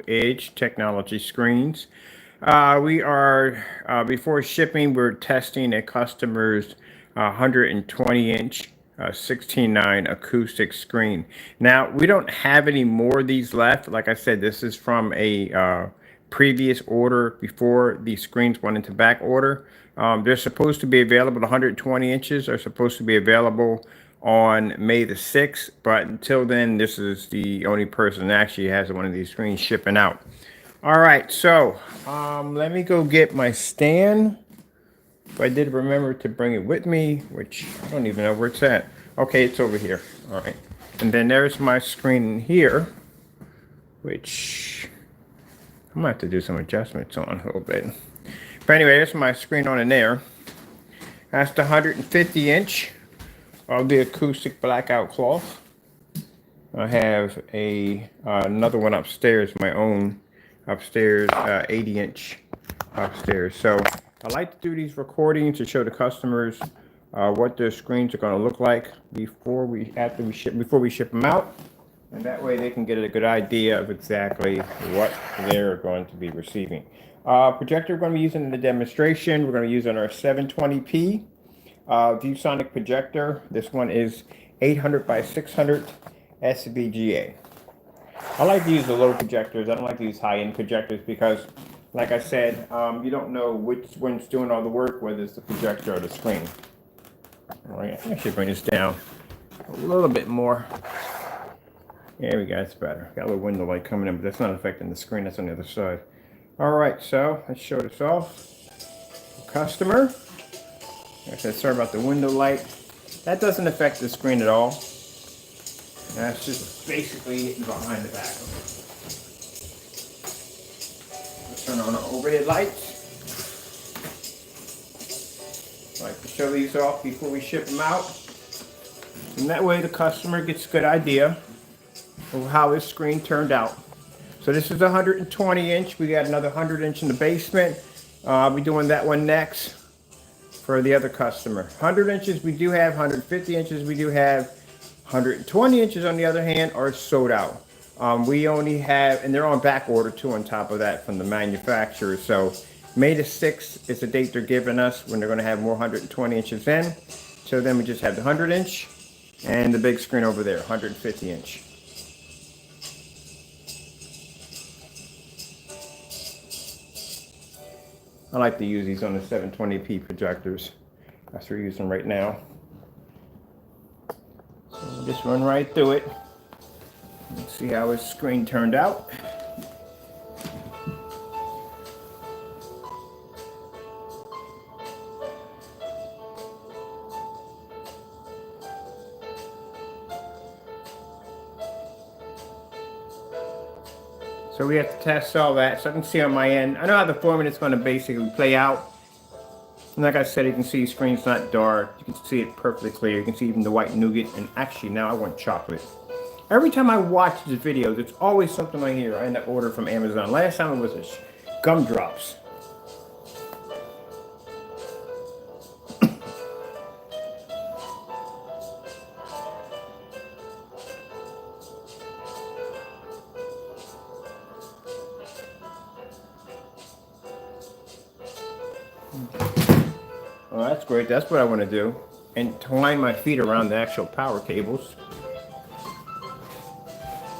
Edge Technology screens. We are, before shipping, we're testing a customer's 120-inch 16:9 acoustic screen. Now, we don't have any more of these left. Like I said, this is from a previous order before the screens went into back order. They're supposed to be available, 120 inches are supposed to be available on May the 6th, but until then, this is the only person that actually has one of these screens shipping out. All right, so let me go get my stand. If I did remember to bring it with me, which I don't even know where it's at. Okay, it's over here. All right, and then there's my screen here, which I'm gonna have to do some adjustments on a little bit. But anyway, there's my screen on in there. That's the 150-inch of the acoustic blackout cloth. I have another one upstairs, my own upstairs, 80-inch upstairs. So I like to do these recordings to show the customers what their screens are going to look like before we ship them out, and that way they can get a good idea of exactly what they're going to be receiving. Projector we're going to be using in the demonstration. We're going to use on our 720p ViewSonic projector. This one is 800 by 600 SVGA. I like to use the low projectors. I don't like to use high-end projectors because, like I said, you don't know which one's doing all the work, whether it's the projector or the screen. All right, I should bring this down a little bit more. There we go, it's better. Got a little window light coming in, but that's not affecting the screen. That's on the other side. All right, so let's show this off. Customer. Like I said, sorry about the window light. That doesn't affect the screen at all. That's just basically behind the back. Let's turn on our overhead lights. I like to show these off before we ship them out. And that way the customer gets a good idea of how this screen turned out. So this is a 120-inch. We got another 100-inch in the basement. I'll be doing that one next for the other customer. 100 inches we do have, 150 inches we do have, 120 inches on the other hand are sold out. We only have, and they're on back order too on top of that from the manufacturer. So May the 6th is the date they're giving us when they're going to have more 120 inches in. So then we just have the 100-inch and the big screen over there, 150-inch. I like to use these on the 720p projectors. That's what we're using right now. So we'll just run right through it. Let's see how his screen turned out. So we have to test all that, so I can see on my end. I know how the format is going to basically play out. And like I said, you can see the screen's not dark. You can see it perfectly clear. You can see even the white nougat. And actually, now I want chocolate. Every time I watch these videos, it's always something I hear I end up ordering from Amazon. Last time it was gumdrops. Well, that's great. That's what I want to do. And twine my feet around the actual power cables.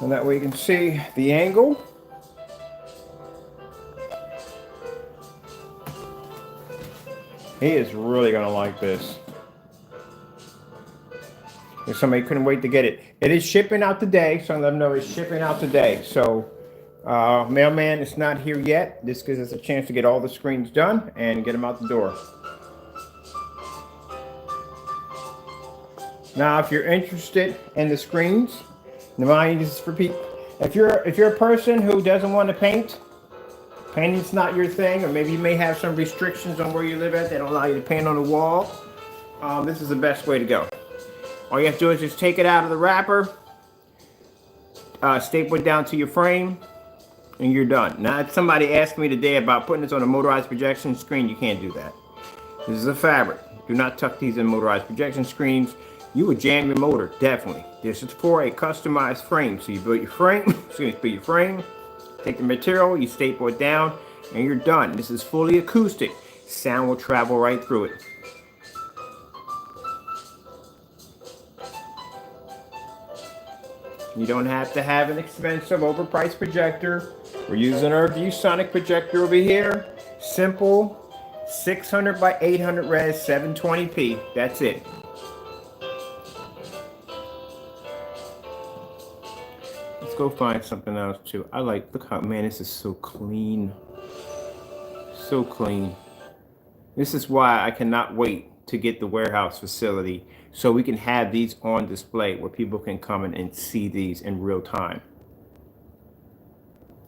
And that way you can see the angle. He is really going to like this. If somebody couldn't wait to get it. It is shipping out today. So I'm letting them know it's shipping out today. So mailman is not here yet. This gives us a chance to get all the screens done and get them out the door. Now, if you're interested in the screens, mind this is for people. If you're a person who doesn't want to paint, painting's not your thing, or maybe you may have some restrictions on where you live at. They don't allow you to paint on the wall. This is the best way to go. All you have to do is just take it out of the wrapper, staple it down to your frame, and you're done. Now, if somebody asked me today about putting this on a motorized projection screen, you can't do that. This is a fabric. Do not tuck these in motorized projection screens. You would jam your motor, definitely. This is for a customized frame. So you build your frame, build your frame, Take the material, you staple it down, and you're done. This is fully acoustic. Sound will travel right through it. You don't have to have an expensive, overpriced projector. We're using our ViewSonic projector over here. Simple, 600 by 800 res, 720p. That's it. Let's go find something else too. I like, look how, man, this is so clean. So clean. This is why I cannot wait to get the warehouse facility so we can have these on display where people can come in and see these in real time.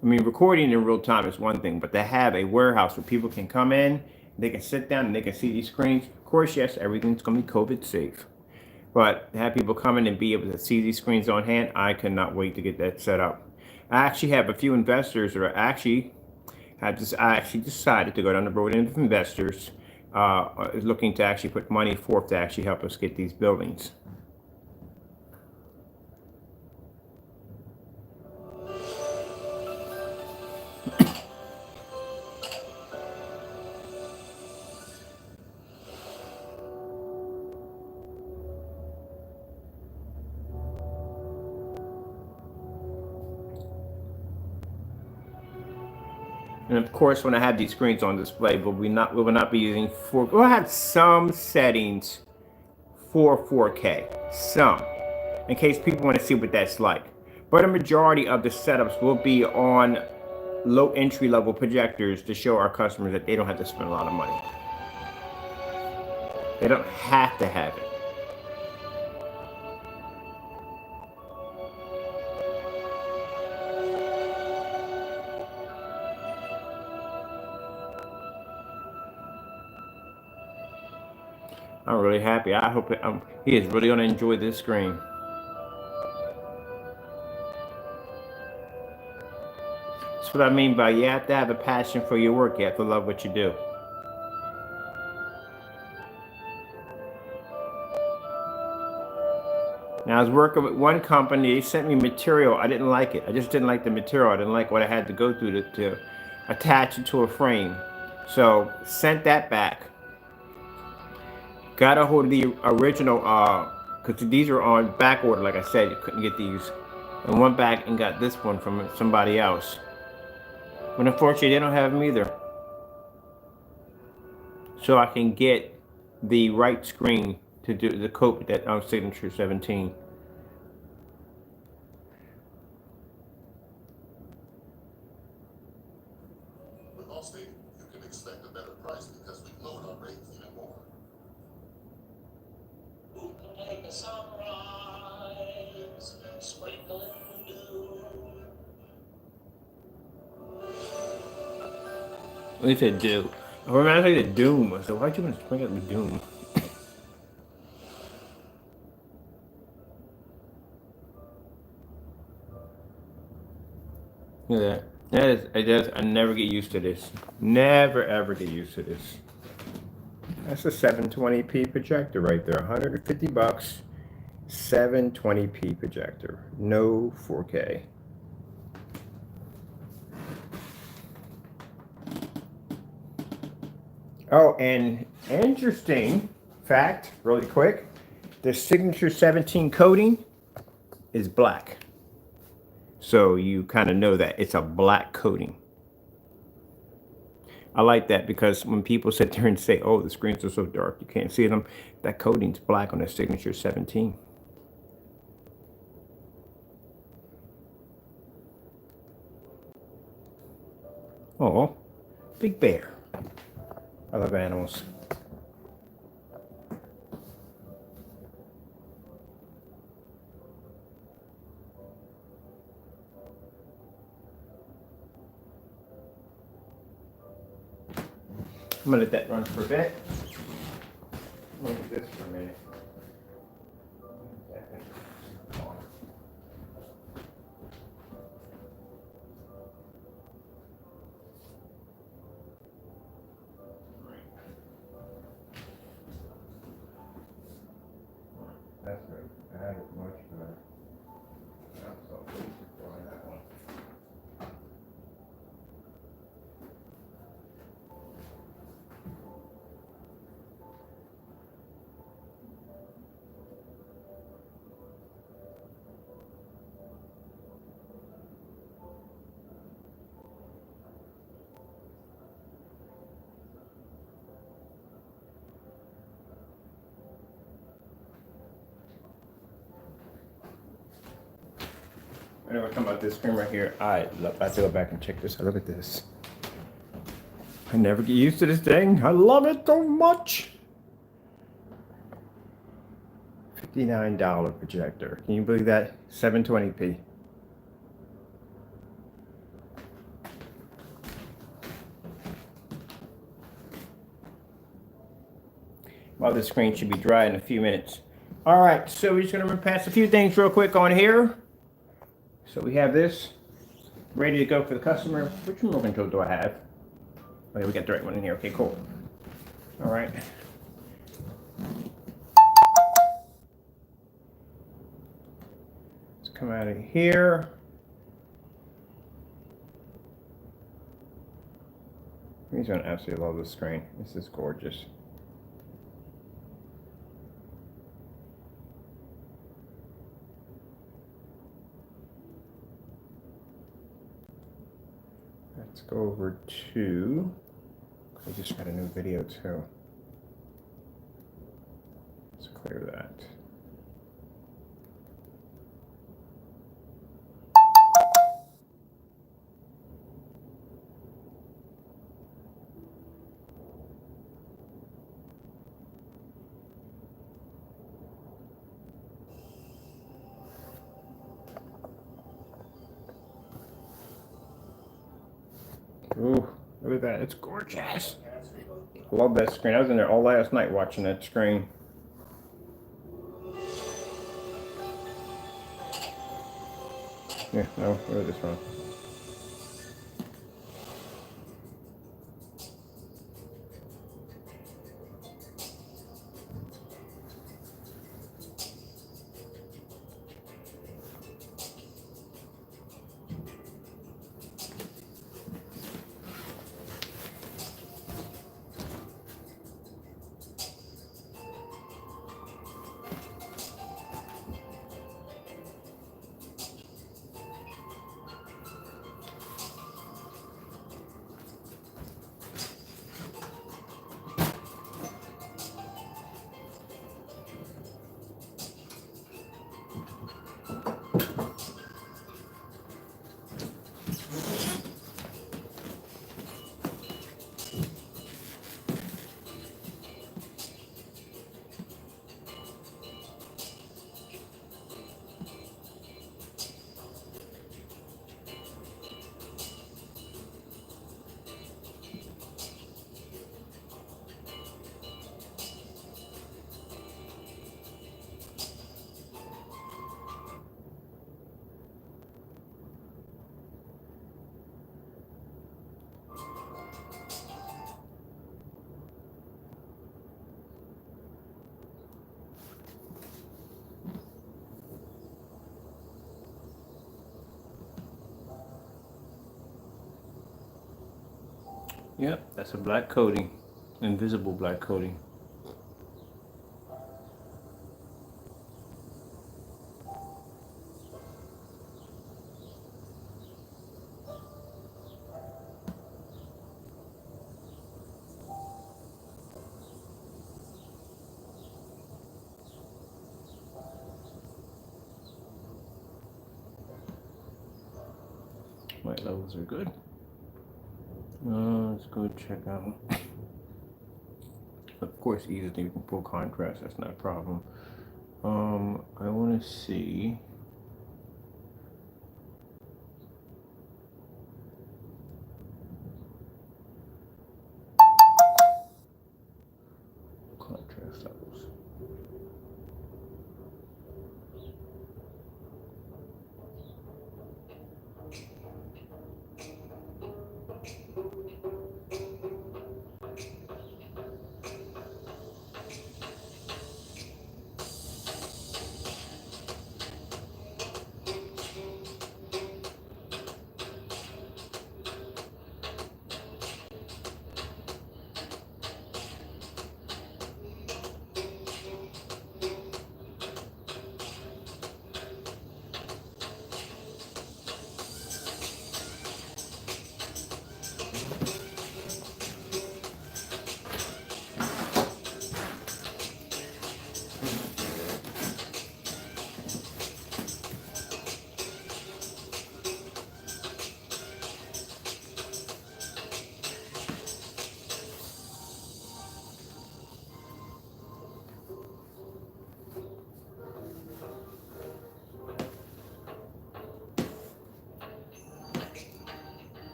I mean, recording in real time is one thing, but to have a warehouse where people can come in, they can sit down and they can see these screens. Of course, yes, everything's going to be COVID safe. But to have people come in and be able to see these screens on hand, I cannot wait to get that set up. I actually have a few investors that are actually, I actually decided to go down the road with investors looking to actually put money forth to actually help us get these buildings. And of course, when I have these screens on display, we will not be using we'll have some settings for 4K, some, in case people want to see what that's like. But a majority of the setups will be on low entry level projectors to show our customers that they don't have to spend a lot of money. They don't have to have it. I'm really happy. I hope he is really going to enjoy this screen. That's what I mean by you have to have a passion for your work. You have to love what you do. Now, I was working with one company. They sent me material. I didn't like it. I just didn't like the material. I didn't like what I had to go through to attach it to a frame. So, sent that back. Got a hold of the original, because these are on back order. Like I said, you couldn't get these. And went back and got this one from somebody else. But unfortunately, they don't have them either. So I can get the right screen to do the cope with that Signature 17. With Allstate, you can expect a better price because we've lowered our rates even more. Who can take a sunrise, sprinkling dew? At least they do. I remember I said Doom. So why'd you want to sprinkle it with Doom? Look at that. I never get used to this. Never ever get used to this. That's a 720p projector right there. 150 bucks. 720p projector. No 4K. Oh, and interesting fact, really quick. The Signature 17 coating is black. So you kind of know that it's a black coating. I like that because when people sit there and say, oh, the screens are so dark, you can't see them, that coating's black on the Signature 17. Oh, big bear. I love animals. I'm gonna let that run for a bit. Look at this for a minute. That's right. That is much better. I'm so pleased with that one. I know we're talking about this screen right here. I have to go back and check this out. Look at this. I never get used to this thing. I love it so much. $59 projector. Can you believe that? 720p. Well, this screen should be dry in a few minutes. All right, so we're just gonna run past a few things real quick on here. So we have this ready to go for the customer. Which remote control do I have? Okay, we got the right one in here. Okay, cool. All right. Let's come out of here. I'm gonna absolutely love this screen. This is gorgeous. Let's go over to, I just got a new video too. Let's clear that. Ooh, look at that. It's gorgeous. Love that screen. I was in there all last night watching that screen. Yeah, no, where is this from? Yep, that's a black coating, invisible black coating. Light levels are good. Let's go check out. Of course, easily we can pull contrast. That's not a problem. I want to see. Contrast levels.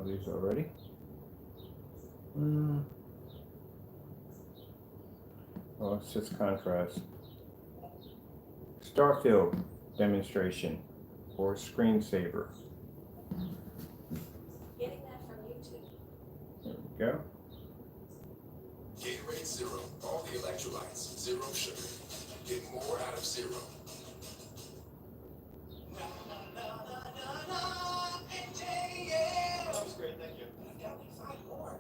these already. Oh, it's just contrast. Starfield demonstration or screensaver. Getting that from YouTube. There we go. Gatorade Zero, all the electrolytes, zero sugar. Get more out of zero. That was great, thank you. I've got like 5 more.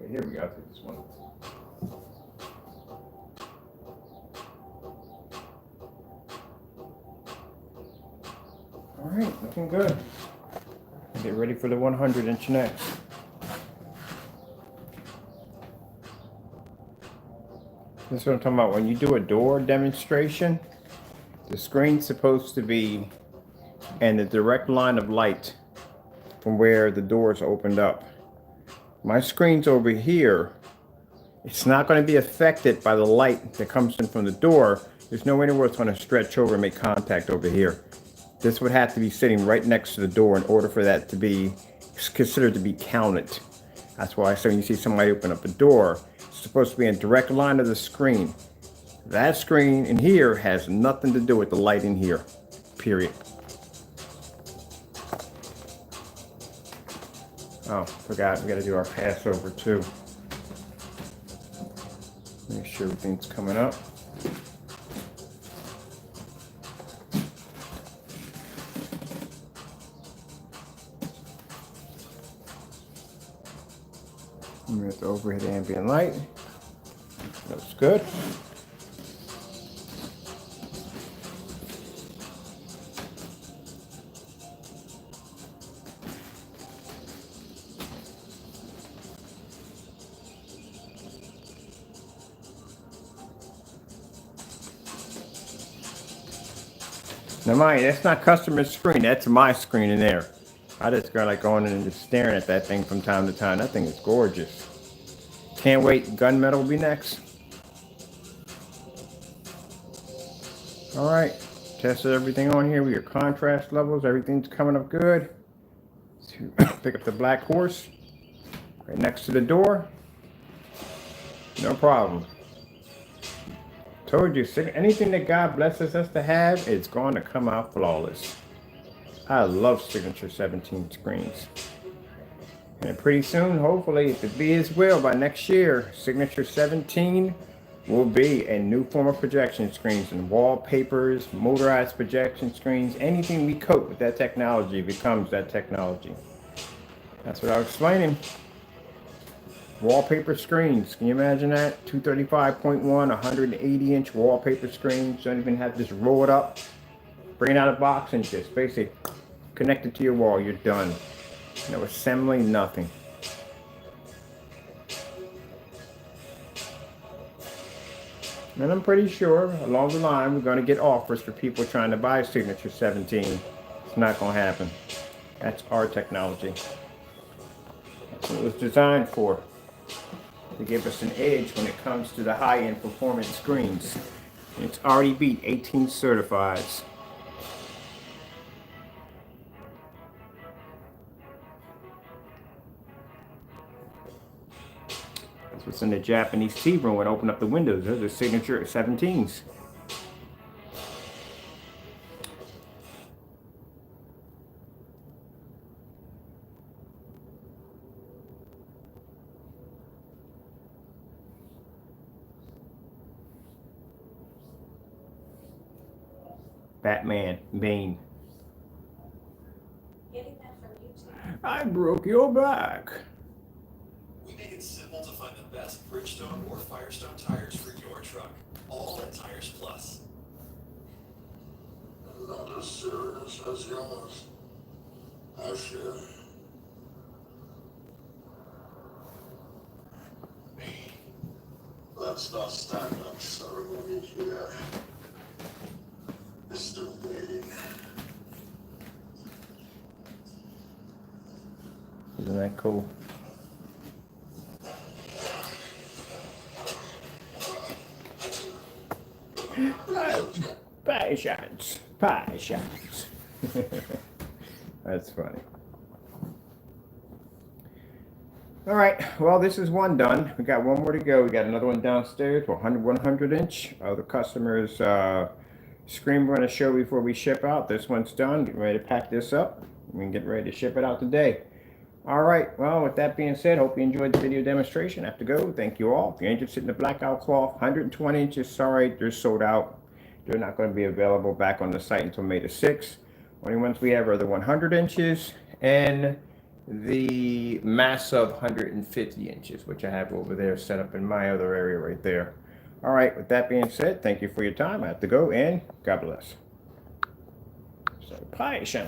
Okay, here we go. I'll take this one. All right, looking good. Get ready for the 100-inch next. This is what I'm talking about. When you do a door demonstration, the screen's supposed to be in the direct line of light from where the doors opened up. My screen's over here. It's not going to be affected by the light that comes in from the door. There's no anywhere it's going to stretch over and make contact over here. This would have to be sitting right next to the door in order for that to be considered to be counted. That's why I say when you see somebody open up a door, it's supposed to be in direct line of the screen. That screen in here has nothing to do with the light in here, period. Oh, forgot, we gotta do our Passover too. Make sure everything's coming up. We have the overhead ambient light. Looks good. Now mind, that's not customer screen, that's my screen in there. I just go like going in and just staring at that thing from time to time. That thing is gorgeous. Can't wait, gunmetal will be next. All right, tested everything on here. We got contrast levels, everything's coming up good. Pick up the black horse, right next to the door. No problem. Told you, anything that God blesses us to have, it's going to come out flawless. I love Signature 17 screens. And pretty soon, hopefully, if it be His will, by next year, Signature 17 will be a new form of projection screens and wallpapers, motorized projection screens. Anything we coat with that technology becomes that technology. That's what I was explaining. Wallpaper screens. Can you imagine that? 235.1, 180-inch wallpaper screens. You don't even have to just roll it up, bring it out of the box, and just basically connect it to your wall. You're done. No assembling, nothing. And I'm pretty sure along the line we're going to get offers for people trying to buy Signature 17. It's not going to happen. That's our technology. That's what it was designed for. To give us an edge when it comes to the high-end performance screens. And it's already beat 18 certifieds. That's what's in the Japanese tea room when I open up the windows. Those are Signature 17s. Batman, Bane. Getting that from YouTube. I broke your back. We make it simple to find the best Bridgestone or Firestone tires for your truck. All at Tires Plus. Not as serious as yours. I fear. Let's not stand up ceremony here. Mr. Wayne. Isn't that cool? Pie shots. Pie shots. That's funny. All right, well, this is one done. We got one more to go. We got another one downstairs, 100 inch. The customer's screen we're going to show before we ship out. This one's done. Getting ready to pack this up. We can get ready to ship it out today. All right, well, with that being said, hope you enjoyed the video demonstration. I have to go. Thank you all. If you're interested in the blackout cloth, 120 inches, sorry, they're sold out. They're not going to be available back on the site until May the 6th. Only ones we have are the 100 inches and the massive 150 inches, which I have over there set up in my other area right there. All right, with that being said, thank you for your time. I have to go, and God bless. So, pie shine.